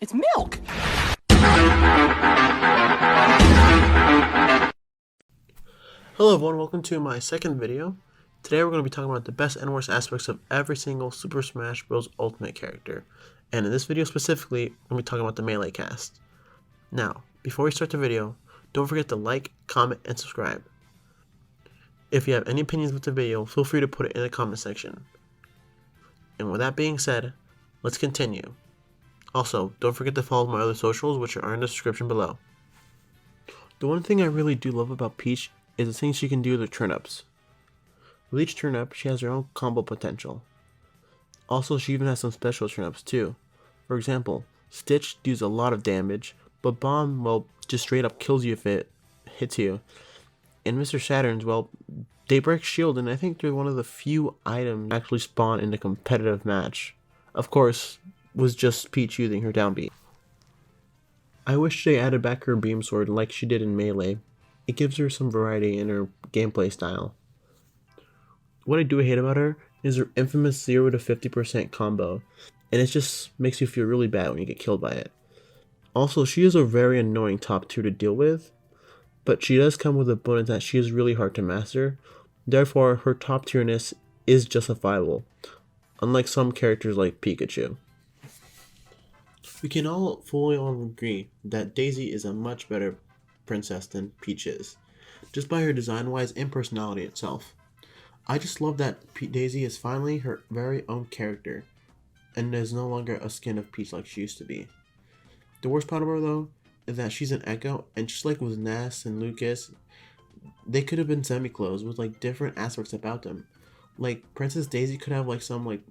It's milk! Hello everyone, welcome to my second video. Today we're going to be talking about the best and worst aspects of every single Super Smash Bros. Ultimate character. And in this video specifically, we're going to be talking about the Melee cast. Now, before we start the video, don't forget to like, comment, and subscribe. If you have any opinions with the video, feel free to put it in the comment section. And with that being said, let's continue. Also, don't forget to follow my other socials, which are in the description below. The one thing I really do love about Peach is the things she can do with her turn-ups. With each turn-up, she has her own combo potential. Also, she even has some special turn-ups too. For example, Stitch deals a lot of damage, but Bomb, well, just straight up kills you if it hits you. And Mr. Saturn's, well, they break shield, and I think they're one of the few items actually spawn in a competitive match. Of course, was just Peach using her downbeat. I wish they added back her beam sword like she did in Melee. It gives her some variety in her gameplay style. What I do hate about her is her infamous 0 to 50% combo, and it just makes you feel really bad when you get killed by it. Also, she is a very annoying top tier to deal with, but she does come with a bonus that she is really hard to master, therefore her top tierness is justifiable, unlike some characters like Pikachu. We can all fully agree that Daisy is a much better princess than Peach is, just by her design-wise and personality itself. I just love that Daisy is finally her very own character, and is no longer a skin of Peach like she used to be. The worst part of her though, is that she's an echo, and just like with Ness and Lucas, they could have been semi-closed with like different aspects about them. Like Princess Daisy could have like some like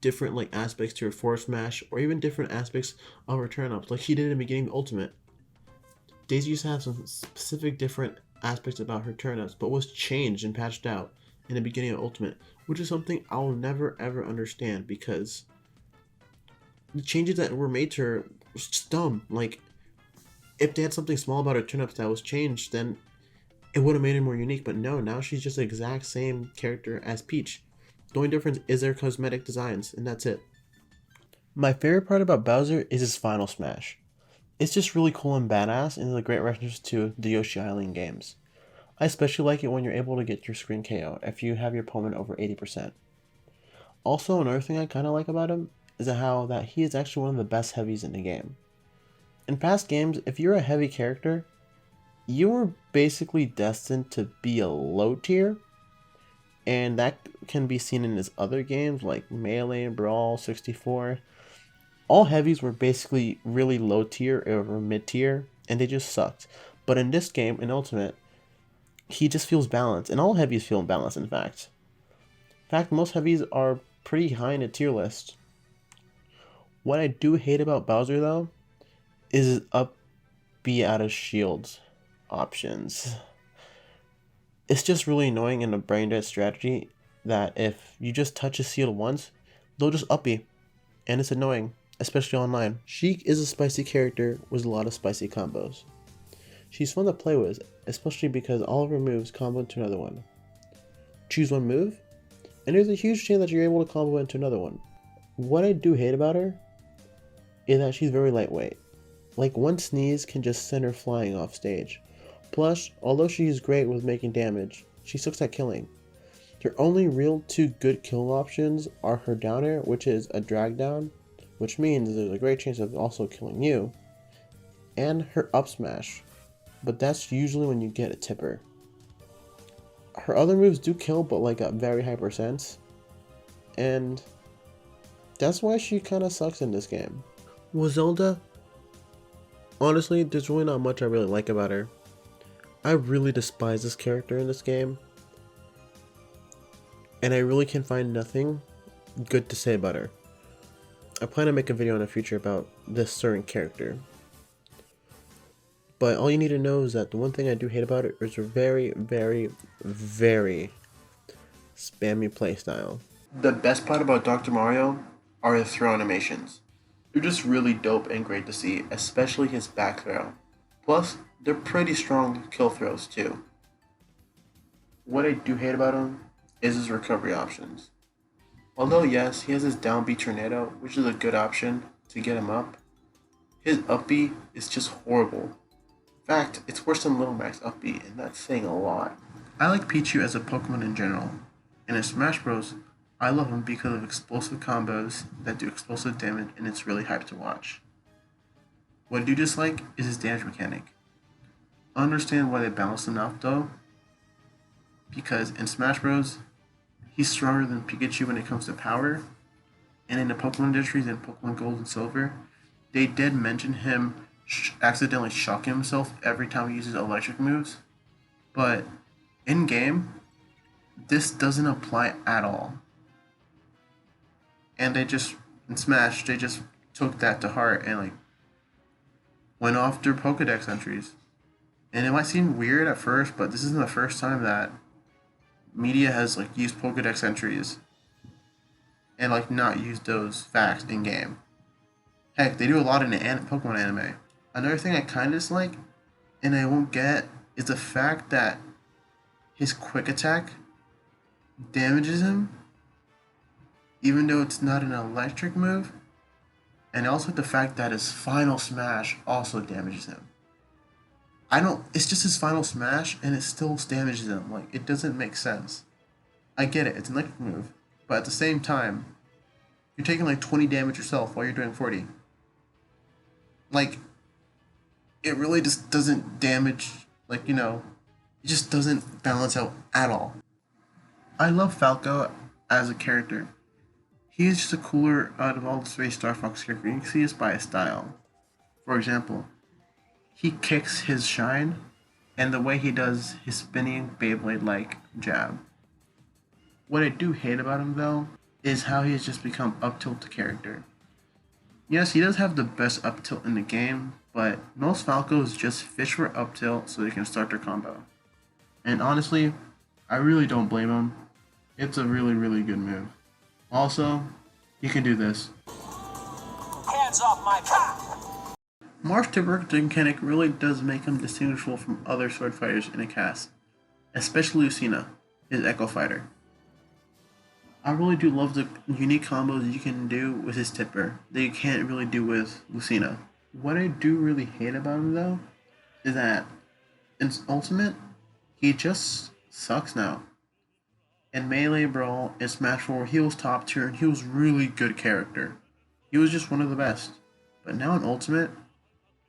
different like aspects to her force smash, or even different aspects of her turn-ups, like she did in the beginning of Ultimate. Daisy used to have some specific different aspects about her turn-ups, but was changed and patched out in the beginning of Ultimate, which is something I'll never ever understand, because the changes that were made to her was just dumb. Like, if they had something small about her turn-ups that was changed, then it would have made her more unique, but no, now she's just the exact same character as Peach. The only difference is their cosmetic designs, and that's it. My favorite part about Bowser is his final smash. It's just really cool and badass, and is a great reference to the Yoshi Island games. I especially like it when you're able to get your screen KO if you have your opponent over 80%. Also, another thing I kind of like about him is how that he is actually one of the best heavies in the game. In past games, if you're a heavy character, you were basically destined to be a low tier, and that can be seen in his other games like Melee, Brawl, 64. All heavies were basically really low tier or mid tier, and they just sucked. But in this game, in Ultimate, he just feels balanced, and all heavies feel balanced in fact. In fact, most heavies are pretty high in the tier list. What I do hate about Bowser though, is his up B out of shields options. It's just really annoying in a brain dead strategy that if you just touch a shield once, they'll just up B, and it's annoying, especially online. Sheik is a spicy character with a lot of spicy combos. She's fun to play with, especially because all of her moves combo into another one. Choose one move, and there's a huge chance that you're able to combo into another one. What I do hate about her is that she's very lightweight. Like one sneeze can just send her flying off stage. Plus, although she's great with making damage, she sucks at killing. Her only real two good kill options are her down air, which is a drag down, which means there's a great chance of also killing you, and her up smash, but that's usually when you get a tipper. Her other moves do kill, but like at very high percents, and that's why she kind of sucks in this game. With Zelda, honestly, there's really not much I really like about her. I really despise this character in this game, and I really can find nothing good to say about her. I plan to make a video in the future about this certain character, but all you need to know is that the one thing I do hate about her is her very, very, very spammy playstyle. The best part about Dr. Mario are his throw animations. They're just really dope and great to see, especially his back throw. Plus, they're pretty strong kill throws too. What I do hate about him is his recovery options. Although yes, he has his down B tornado, which is a good option to get him up, His up B is just horrible. In fact, it's worse than Little Mac's up B, and that's saying a lot. I like Pichu as a Pokemon in general, and in Smash Bros, I love him because of explosive combos that do explosive damage, and it's really hyped to watch. What I do dislike is his damage mechanic. I understand why they balanced him out though, because in Smash Bros, he's stronger than Pikachu when it comes to power, and in the Pokemon industries in Pokemon Gold and Silver, they did mention him accidentally shocking himself every time he uses electric moves, but in game, this doesn't apply at all. And in Smash, they just took that to heart and like went off their Pokedex entries. And it might seem weird at first, but this isn't the first time that media has like used Pokedex entries and like not used those facts in game. Heck, they do a lot in the Pokemon anime. Another thing I kind of dislike, and I won't get, is the fact that his quick attack damages him, even though it's not an electric move, and also the fact that his final smash also damages him. It's just his final smash, and it still damages him. Like, it doesn't make sense. I get it, it's an electric move, but at the same time, you're taking like 20 damage yourself while you're doing 40. Like, it really just doesn't damage, like, it just doesn't balance out at all. I love Falco as a character. He is just a cooler out of all the three Star Fox characters. You can see this by his style. For example, he kicks his shine, and the way he does his spinning Beyblade-like jab. What I do hate about him, though, is how he has just become up-tilt character. Yes, he does have the best up-tilt in the game, but most Falcos just fish for up-tilt so they can start their combo. And honestly, I really don't blame him. It's a really, really good move. Also, you can do this. Hands off my cock! Marth's typical mechanic really does make him distinguishable from other sword fighters in a cast, especially Lucina, his Echo Fighter. I really do love the unique combos you can do with his tipper that you can't really do with Lucina. What I do really hate about him though, is that in Ultimate, he just sucks now. In Melee Brawl and Smash 4, he was top tier and he was really good character. He was just one of the best. But now in Ultimate,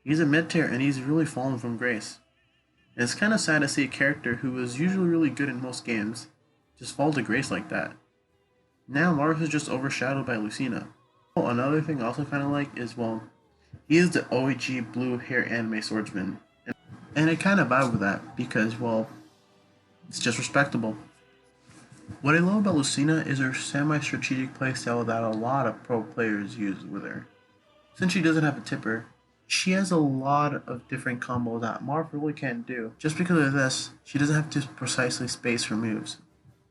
he's a mid tier and he's really fallen from grace. And it's kind of sad to see a character who was usually really good in most games just fall to grace like that. Now Marth is just overshadowed by Lucina. Oh, another thing I also kind of like is, well, he is the OG blue hair anime swordsman. And I kind of vibe with that because, well, it's just respectable. What I love about Lucina is her semi-strategic playstyle that a lot of pro players use with her. Since she doesn't have a tipper, she has a lot of different combos that Marth really can't do. Just because of this, she doesn't have to precisely space her moves.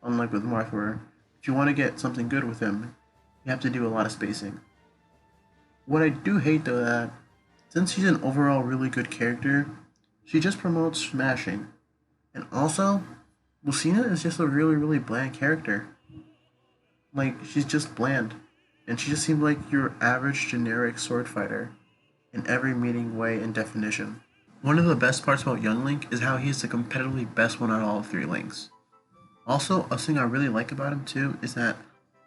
Unlike with Marth, where if you want to get something good with him, you have to do a lot of spacing. What I do hate though that, since she's an overall really good character, she just promotes smashing. And also, Lucina is just a really, really bland character. Like, she's just bland. And she just seems like your average generic sword fighter in every meaning, way, and definition. One of the best parts about Young Link is how he's the competitively best one out of all three Links. Also, a thing I really like about him too is that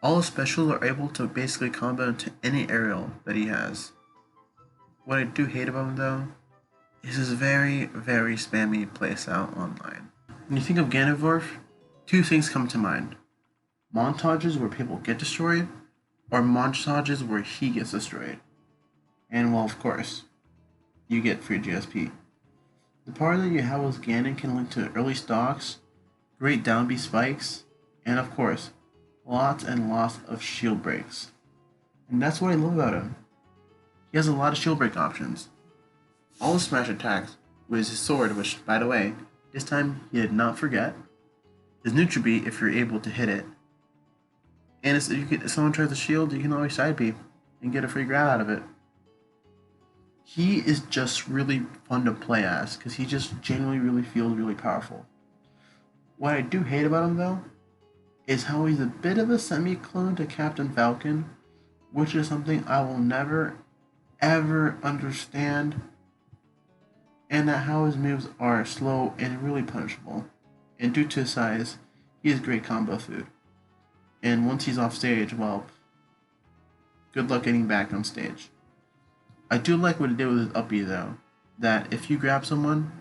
all his specials are able to basically combo into any aerial that he has. What I do hate about him though is his very, very spammy playstyle online. When you think of Ganondorf, two things come to mind. Montages where people get destroyed, or montages where he gets destroyed. And well, of course, you get free GSP. The part that you have with Ganon can link to early stocks, great down B spikes, and of course, lots and lots of shield breaks. And that's what I love about him. He has a lot of shield break options. All his smash attacks with his sword, which, by the way, this time he did not forget. His neutral B if you're able to hit it. And if someone tries to shield, you can always side B and get a free grab out of it. He is just really fun to play as because he just genuinely really feels really powerful. What I do hate about him though is how he's a bit of a semi-clone to Captain Falcon, which is something I will never ever understand, and that how his moves are slow and really punishable. And due to his size, he is great combo food. And once he's off stage, well, good luck getting back on stage. I do like what he did with his up B though, that if you grab someone,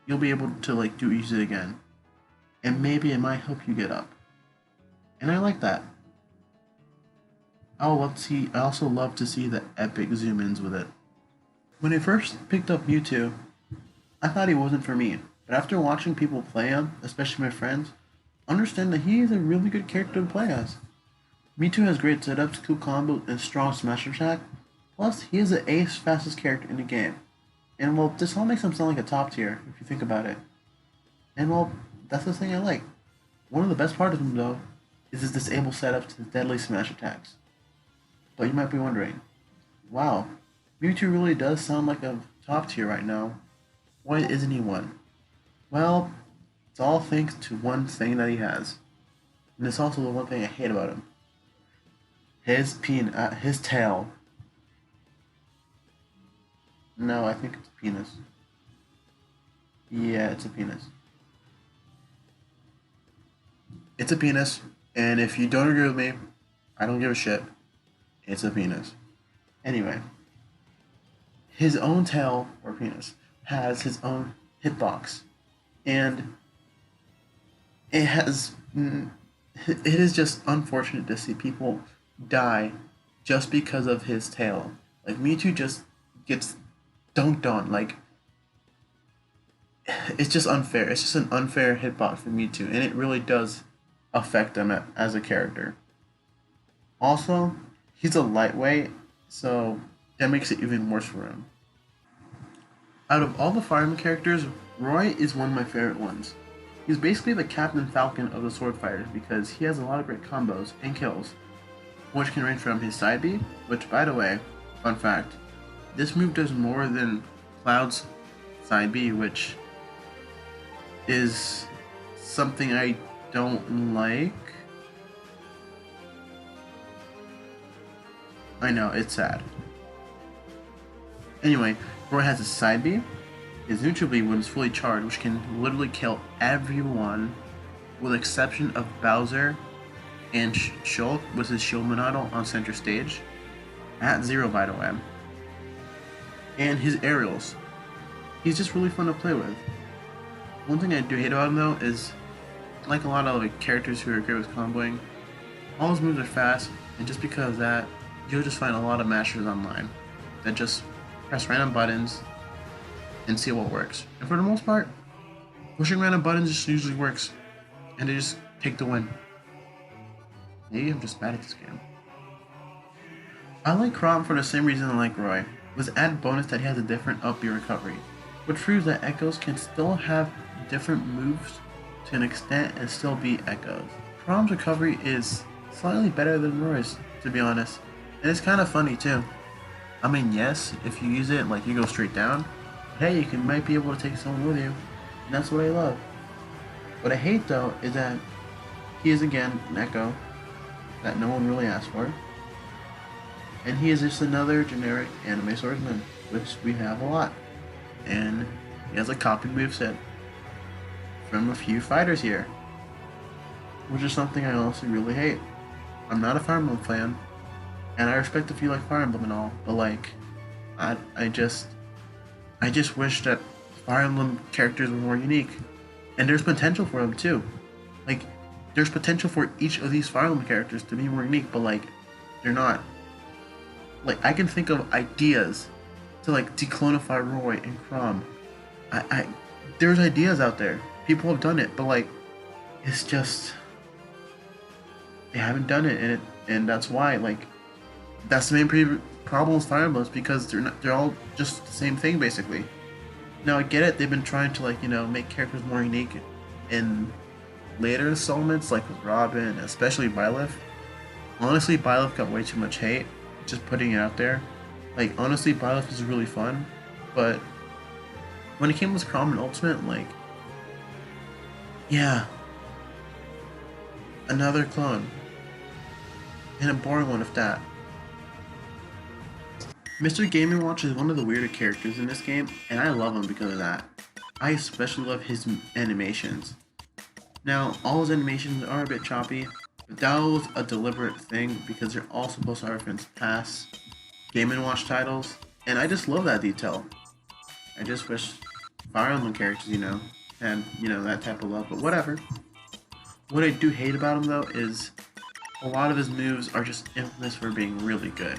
you'll be able to like use it again. And maybe it might help you get up. And I like that. I also love to see the epic zoom ins with it. When I first picked up Mewtwo, I thought he wasn't for me. But after watching people play him, especially my friends, I understand that he is a really good character to play as. Mewtwo has great setups, cool combos, and strong smash attack. Plus, he is the 8th fastest character in the game. And well, this all makes him sound like a top tier, if you think about it. And well, that's the thing I like. One of the best parts of him, though, is his disable setup to his deadly smash attacks. But you might be wondering, wow, Mewtwo really does sound like a top tier right now. Why isn't he one? Well, it's all thanks to one thing that he has. And it's also the one thing I hate about him. His tail. No, I think it's a penis. Yeah, it's a penis. It's a penis, and if you don't agree with me, I don't give a shit. It's a penis. Anyway, his own tail, or penis, has his own hitbox. And it is just unfortunate to see people die just because of his tail. Like, Mewtwo just gets dunked on. Like, it's just unfair. It's just an unfair hitbox for Mewtwo, and it really does affect him as a character. Also, he's a lightweight, so that makes it even worse for him. Out of all the Fire Emblem characters, Roy is one of my favorite ones. He's basically the Captain Falcon of the sword fighters because he has a lot of great combos and kills, which can range from his side B, which, by the way, fun fact, this move does more than Cloud's side B, which is something I don't like. I know, it's sad. Anyway, Roy has a side B, his neutral B when it's fully charged, which can literally kill everyone with the exception of Bowser and Shulk with his shield Monado on center stage. At 0, by the way. And his aerials. He's just really fun to play with. One thing I do hate about him though is, like a lot of like characters who are great with comboing, all his moves are fast, and just because of that, you'll just find a lot of mashers online that just press random buttons and see what works. And for the most part, pushing random buttons just usually works, and they just take the win. Maybe I'm just bad at this game. I like Chrom for the same reason I like Roy, with the added bonus that he has a different up B recovery, which proves that Echoes can still have different moves to an extent and still be Echoes. Chrom's recovery is slightly better than Roy's, to be honest, and it's kind of funny too. I mean, yes, if you use it like you go straight down, but hey, you might be able to take someone with you, and that's what I love. What I hate though is that he is again an Echo that no one really asked for, and he is just another generic anime swordsman, which we have a lot, and he has a copied moveset from a few fighters here, which is something I also really hate. I'm not a Fire Emblem fan, and I respect if you like Fire Emblem and all, but like, I just wish that Fire Emblem characters were more unique, and there's potential for them too. Like, there's potential for each of these Fire Emblem characters to be more unique, but like, they're not. Like, I can think of ideas to like declonify Roy and Chrom. There's ideas out there. People have done it, but like, it's just they haven't done it, and that's why, like, that's the main problem with Fire Emblems, because they're all just the same thing basically. Now I get it, they've been trying to, like, you know, make characters more unique in later installments, like with Robin, especially Byleth. Honestly, Byleth got way too much hate, just putting it out there. Like, honestly, Byleth is really fun, but when it came with Chrom and Ultimate, like, yeah, another clone, and a boring one at that. Mr. Game & Watch is one of the weirder characters in this game, and I love him because of that. I especially love his animations. Now, all his animations are a bit choppy, but that was a deliberate thing because they're all supposed to reference past Game & Watch titles, and I just love that detail. I just wish Fire Emblem characters, had, that type of love, but whatever. What I do hate about him, though, is a lot of his moves are just infamous for being really good.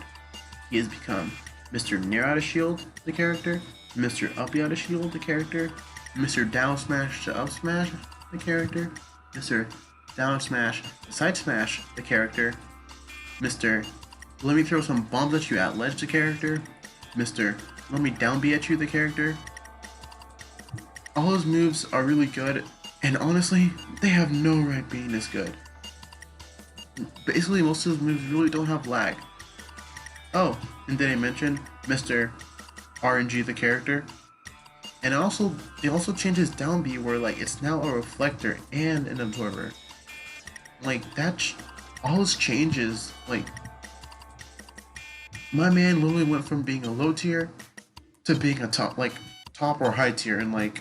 He has become Mr. Near Out of Shield, the character, Mr. Up Out of Shield, the character, Mr. Down Smash to Up Smash, the character, Mr. Down Smash to Side Smash, the character, Mr. Let me throw some bombs at you at ledge, the character, Mr. Let me down B at you, the character. All his moves are really good, and honestly, they have no right being this good. Basically, most of his moves really don't have lag. Oh, and did I mention Mr. RNG, the character? And they also changed his down B where it's now a reflector and an absorber. All his changes, my man literally went from being a low tier to being a top or high tier, and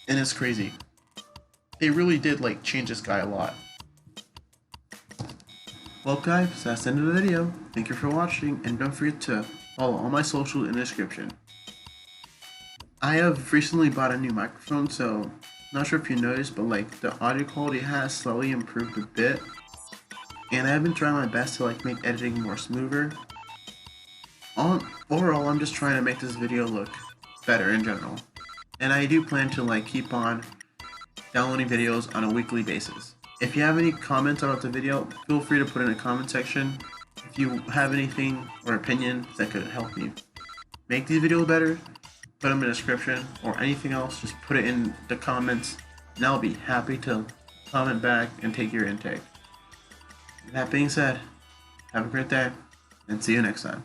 it's crazy. They really did change this guy a lot. Well guys, that's the end of the video. Thank you for watching, and don't forget to follow all my socials in the description. I have recently bought a new microphone, so not sure if you noticed, but the audio quality has slightly improved a bit. And I've been trying my best to make editing more smoother. Overall, I'm just trying to make this video look better in general. And I do plan to keep on downloading videos on a weekly basis. If you have any comments about the video, feel free to put it in the comment section. If you have anything or opinions that could help me make these videos better, put them in the description, or anything else, just put it in the comments, and I'll be happy to comment back and take your intake. That being said, have a great day, and see you next time.